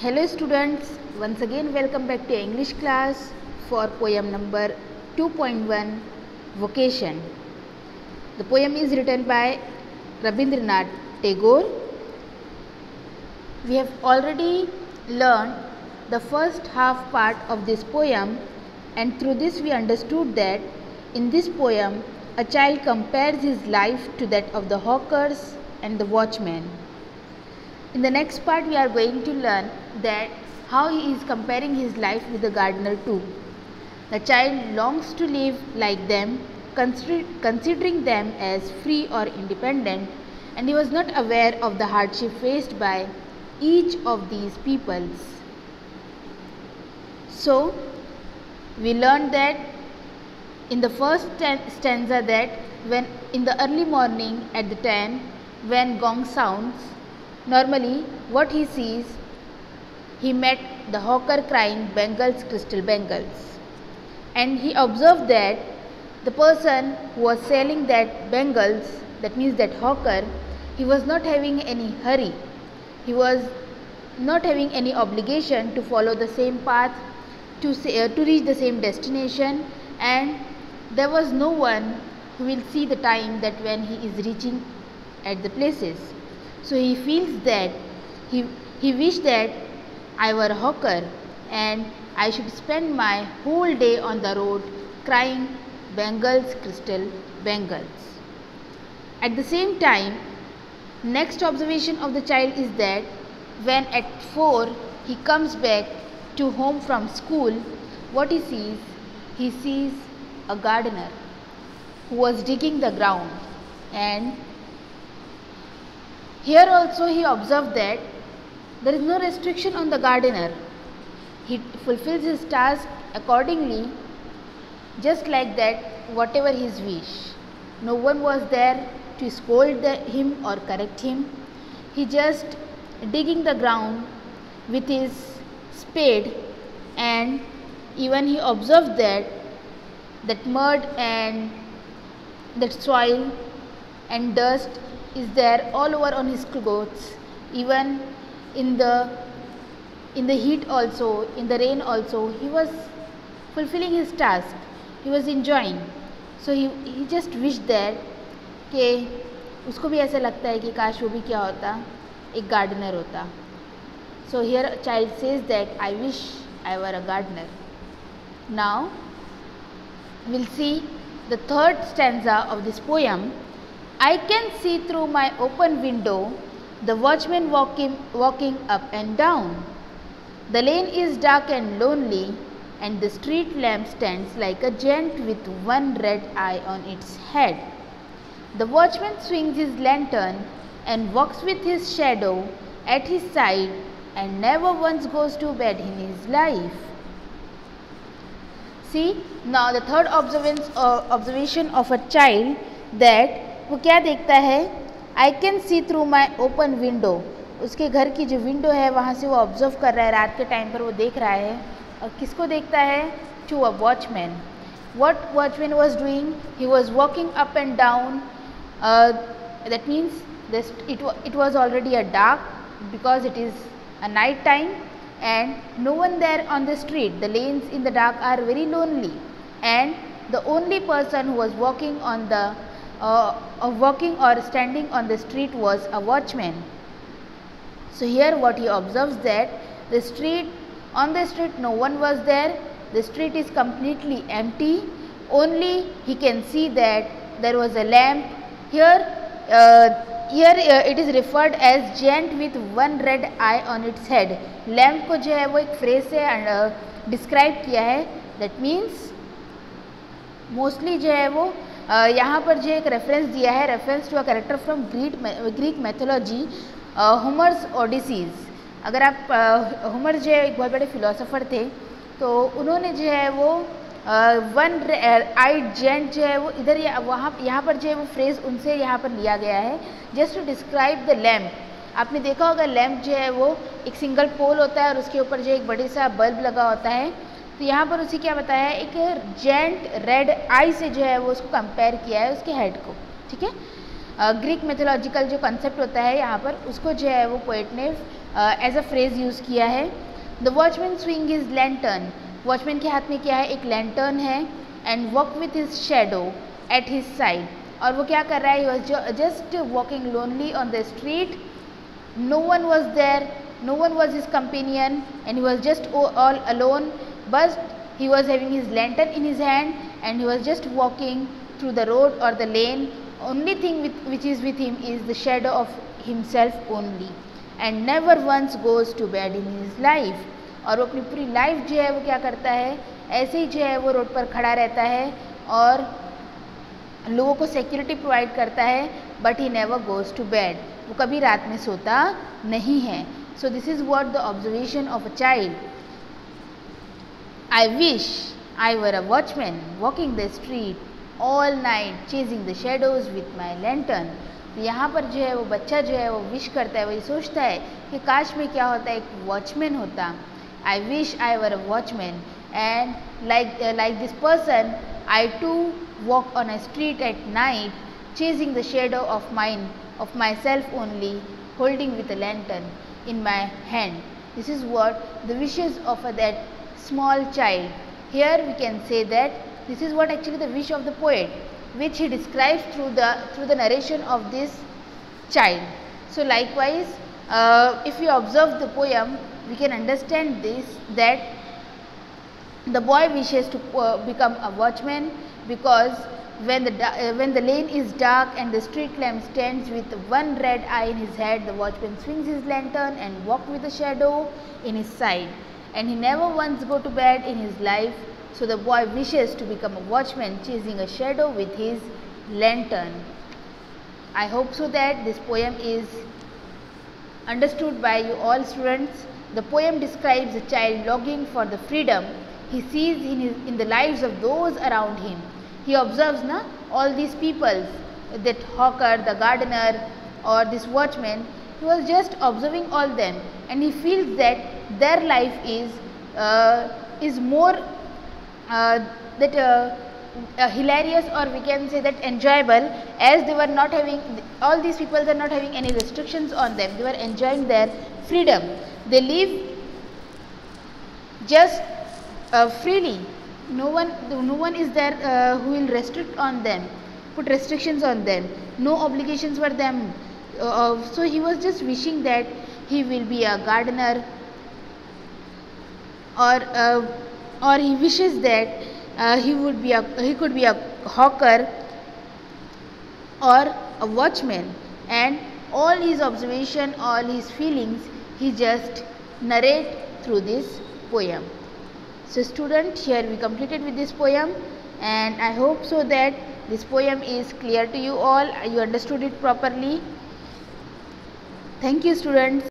Hello students, once again welcome back to English class for poem number 2.1 Vocation. The poem is written by Rabindranath Tagore. We have already learned the first half part of this poem, and through this we understood that in this poem a child compares his life to that of the hawkers and the watchmen. In the next part we are going to learn that how he is comparing his life with the gardener too. The child longs to live like them, considering them as free or independent, and he was not aware of the hardship faced by each of these peoples. So we learned that in the first stanza that when in the early morning at the 10 when gong sounds, normally what he sees, he met the hawker crying Bengals, crystal bangles, and he observed that the person who was selling that bangles, that means that hawker, he was not having any hurry, he was not having any obligation to follow the same path to reach the same destination, and there was no one who will see the time that when he is reaching at the places. So he feels that he wished that I were a hawker and I should spend my whole day on the road crying Bengals, crystal bangles. At the same time, next observation of the child is that when at 4 he comes back to home from school, what he sees? He sees a gardener who was digging the ground, and here also he observed that there is no restriction on the gardener. He fulfills his task accordingly, just like that, whatever his wish. No one was there to scold him or correct him. He just digging the ground with his spade, and even he observed that mud and that soil and dust is there all over on his clothes, even in the heat also, in the rain also. He was fulfilling his task, he was enjoying. So he just wished that कि उसको भी ऐसा लगता है कि काश वो भी क्या होता, एक gardener होता. So here a child says that I wish I were a gardener. Now we'll see the third stanza of this poem. I can see through my open window the watchman walking up and down. The lane is dark and lonely, and the street lamp stands like a giant with one red eye on its head. The watchman swings his lantern and walks with his shadow at his side, and never once goes to bed in his life. See, now the third observation of a child, that वो क्या देखता है, I can see through my open window. उसके घर की जो window है वहाँ से वो ऑब्जर्व कर रहा है, रात के टाइम पर वो देख रहा है. और किसको देखता है? To a watchman. What watchman was doing? He was walking up and down. That means it was already a dark, because it is a night time and no one there on the street. The lanes in the dark are very lonely, and the only person who was walking on the walking or standing on the street was a watchman. So here what he observes, that the street, on the street no one was there, the street is completely empty, only he can see that there was a lamp. Here it is referred as giant with one red eye on its head. Lamp को जो है वो एक phrase से describe किया है. That means mostly जो है वो यहाँ पर जो एक रेफरेंस दिया है, reference to a character from Greek mythology, Homer's Odysseus. अगर आप होमर जो है एक बहुत बड़े फिलोसोफर थे, तो उन्होंने जो है वो वन आइड जेंट जो है वो इधर यहाँ पर जो है वो फ्रेज उनसे यहाँ पर लिया गया है, just to describe the lamp. आपने देखा होगा लैम्प जो है वो एक सिंगल पोल होता है और उसके ऊपर जो एक बड़ी सा बल्ब लगा होता है. तो यहाँ पर उसी क्या बताया है, एक जेंट रेड आई से जो है वो उसको कंपेयर किया है, उसके हेड को. ठीक है. ग्रीक मिथोलॉजिकल जो कंसेप्ट होता है यहाँ पर, उसको जो है वो पोएट ने एज अ फ्रेज यूज़ किया है। The watchman swing his lantern, watchman के हाथ में क्या है, एक लैंटर्न है, and walk with his shadow at his side, और वो क्या कर रहा है, he was just walking lonely on the street, no one was there, no one was his companion, and he was just all alone, but he was having his lantern in his hand and he was just walking through the road or the lane. Only thing which is with him is the shadow of himself only, and never once goes to bed in his life. और वो अपनी पूरी life जो है वो क्या करता है, ऐसे ही जो है वो रोड पर खड़ा रहता है और लोगों को सिक्योरिटी प्रोवाइड करता है, but he never goes to bed, वो कभी रात में सोता नहीं है। So this is what the observation of a child. I wish I were a watchman walking the street all night chasing the shadows with my lantern. तो यहाँ पर जो है वो बच्चा जो है वो विश करता है, वही सोचता है कि काश में क्या होता है, एक वॉचमैन होता। I wish I were a watchman, and like this person, I too walk on a street at night chasing the shadow of myself only, holding with a lantern in my hand. This is what the wishes of that small child. Here we can say that this is what actually the wish of the poet, which he describes through the narration of this child. So likewise, if we observe the poem, we can understand this, that the boy wishes to become a watchman, because when the lane is dark and the street lamp stands with one red eye in his head, the watchman swings his lantern and walks with a shadow in his side, and he never once go to bed in his life. So the boy wishes to become a watchman chasing a shadow with his lantern. I hope so that this poem is understood by you all students. The poem describes a child longing for the freedom he sees in the lives of those around him. He observes all these people, that hawker, the gardener, or this watchman. He was just observing all them, and he feels that their life is more hilarious, or we can say that enjoyable, as they were not having, all these people are not having any restrictions on them. They were enjoying their freedom. They live just freely. No one is there who will restrict on them, put restrictions on them. No obligations were them. So he was just wishing that he will be a gardener, or he wishes that he could be a hawker or a watchman, and all his observation, all his feelings, he just narrate through this poem. So student, here we completed with this poem, and I hope so that this poem is clear to you all, you understood it properly. Thank you students.